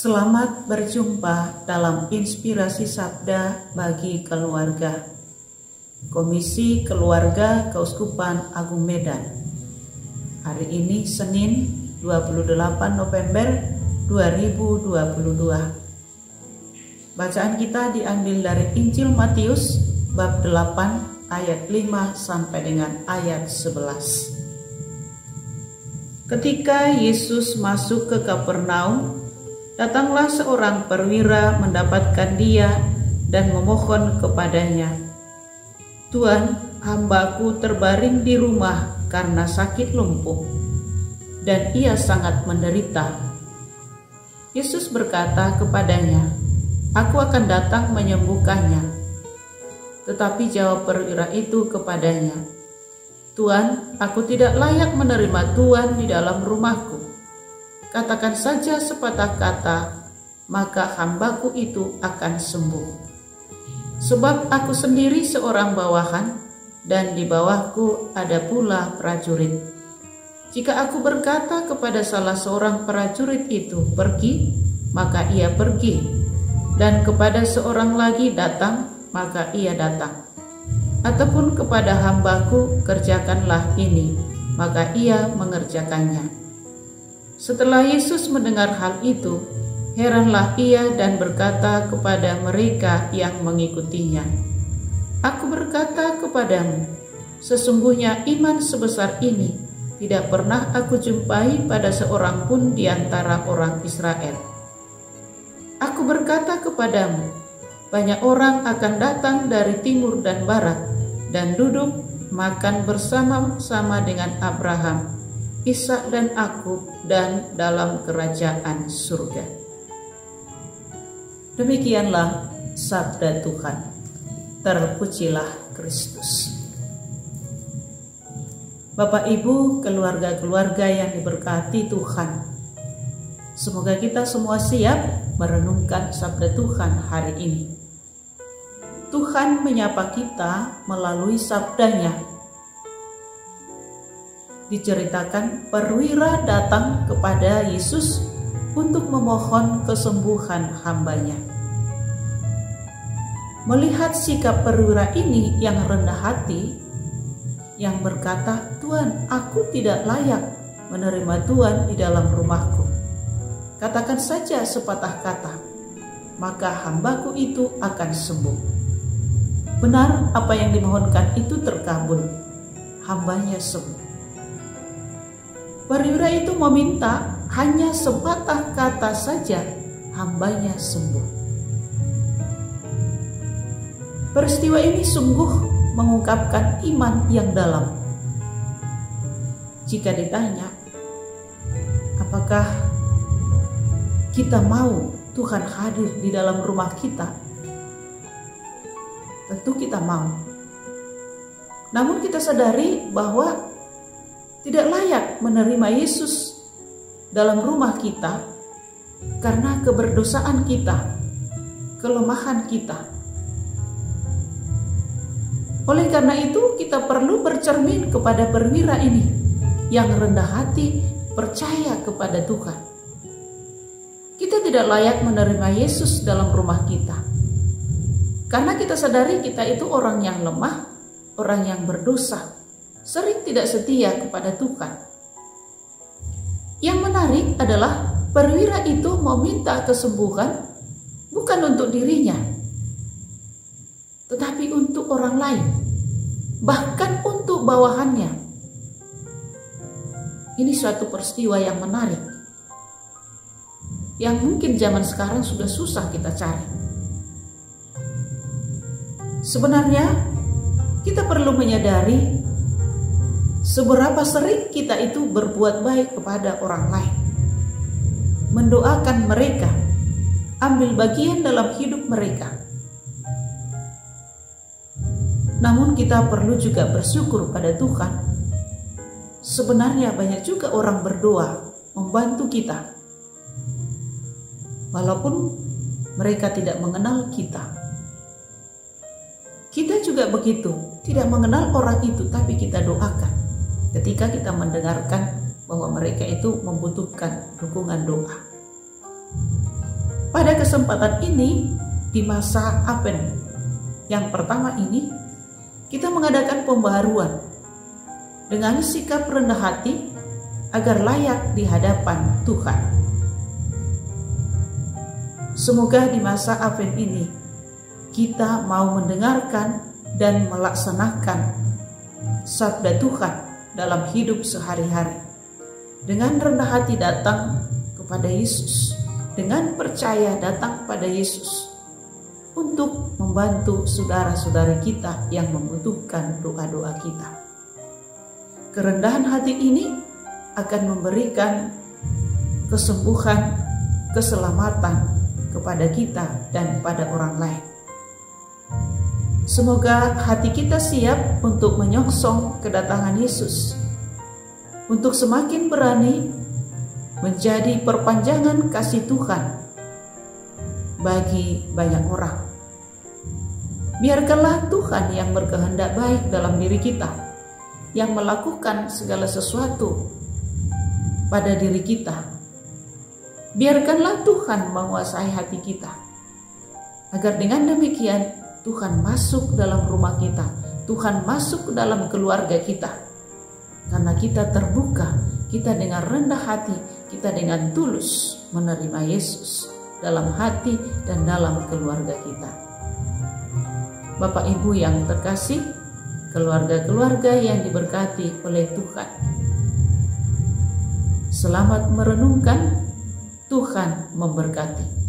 Selamat berjumpa dalam Inspirasi Sabda bagi Keluarga, Komisi Keluarga Keuskupan Agung Medan. Hari ini Senin 28 November 2022. Bacaan kita diambil dari Injil Matius bab 8 ayat 5 sampai dengan ayat 11. Ketika Yesus masuk ke Kapernaum, datanglah seorang perwira mendapatkan dia dan memohon kepadanya, "Tuan, hambaku terbaring di rumah karena sakit lumpuh, dan ia sangat menderita." Yesus berkata kepadanya, "Aku akan datang menyembuhkannya." Tetapi jawab perwira itu kepadanya, "Tuan, aku tidak layak menerima Tuan di dalam rumahku. Katakan saja sepatah kata, maka hambaku itu akan sembuh. Sebab aku sendiri seorang bawahan, dan di bawahku ada pula prajurit. Jika aku berkata kepada salah seorang prajurit itu, 'Pergi,' maka ia pergi, dan kepada seorang lagi, 'Datang,' maka ia datang. Ataupun kepada hambaku, 'Kerjakanlah ini,' maka ia mengerjakannya." Setelah Yesus mendengar hal itu, heranlah ia dan berkata kepada mereka yang mengikutinya, "Aku berkata kepadamu, sesungguhnya iman sebesar ini tidak pernah aku jumpai pada seorang pun di antara orang Israel. Aku berkata kepadamu, banyak orang akan datang dari timur dan barat dan duduk makan bersama-sama dengan Abraham, Ishak dan Yakub dan dalam kerajaan surga." Demikianlah sabda Tuhan. Terpujilah Kristus. Bapak Ibu, keluarga-keluarga yang diberkati Tuhan, semoga kita semua siap merenungkan sabda Tuhan hari ini. Tuhan menyapa kita melalui sabdanya. Diceritakan perwira datang kepada Yesus untuk memohon kesembuhan hambanya. Melihat sikap perwira ini yang rendah hati, yang berkata, "Tuan, aku tidak layak menerima Tuan di dalam rumahku. Katakan saja sepatah kata, maka hambaku itu akan sembuh." Benar, apa yang dimohonkan itu terkabul. Hambanya sembuh. Perwira itu meminta hanya sepatah kata saja, hambanya sembuh. Peristiwa ini sungguh mengungkapkan iman yang dalam. Jika ditanya, apakah kita mau Tuhan hadir di dalam rumah kita? Tentu kita mau. Namun kita sadari bahwa tidak layak menerima Yesus dalam rumah kita karena keberdosaan kita, kelemahan kita. Oleh karena itu, kita perlu bercermin kepada perwira ini yang rendah hati, percaya kepada Tuhan. Kita tidak layak menerima Yesus dalam rumah kita karena kita sadari kita itu orang yang lemah, orang yang berdosa, sering tidak setia kepada Tuhan. Yang menarik adalah perwira itu meminta kesembuhan bukan untuk dirinya, tetapi untuk orang lain, bahkan untuk bawahannya. Ini suatu peristiwa yang menarik, yang mungkin zaman sekarang sudah susah kita cari. Sebenarnya kita perlu menyadari seberapa sering kita itu berbuat baik kepada orang lain, mendoakan mereka, ambil bagian dalam hidup mereka. Namun kita perlu juga bersyukur pada Tuhan. Sebenarnya banyak juga orang berdoa membantu kita, walaupun mereka tidak mengenal kita. Kita juga begitu, tidak mengenal orang itu, tapi kita doakan. Ketika kita mendengarkan bahwa mereka itu membutuhkan dukungan doa. Pada kesempatan ini, di masa Advent yang pertama ini, kita mengadakan pembaharuan dengan sikap rendah hati agar layak di hadapan Tuhan. Semoga di masa Advent ini kita mau mendengarkan dan melaksanakan sabda Tuhan dalam hidup sehari-hari. Dengan rendah hati datang kepada Yesus, dengan percaya datang pada Yesus untuk membantu saudara-saudari kita yang membutuhkan doa-doa kita. Kerendahan hati ini akan memberikan kesembuhan, keselamatan kepada kita dan pada orang lain. Semoga hati kita siap untuk menyongsong kedatangan Yesus, untuk semakin berani menjadi perpanjangan kasih Tuhan bagi banyak orang. Biarkanlah Tuhan yang berkehendak baik dalam diri kita, yang melakukan segala sesuatu pada diri kita. Biarkanlah Tuhan menguasai hati kita, agar dengan demikian Tuhan masuk dalam rumah kita, Tuhan masuk ke dalam keluarga kita. Karena kita terbuka, kita dengan rendah hati, kita dengan tulus menerima Yesus dalam hati dan dalam keluarga kita. Bapak Ibu yang terkasih, keluarga-keluarga yang diberkati oleh Tuhan, selamat merenungkan. Tuhan memberkati.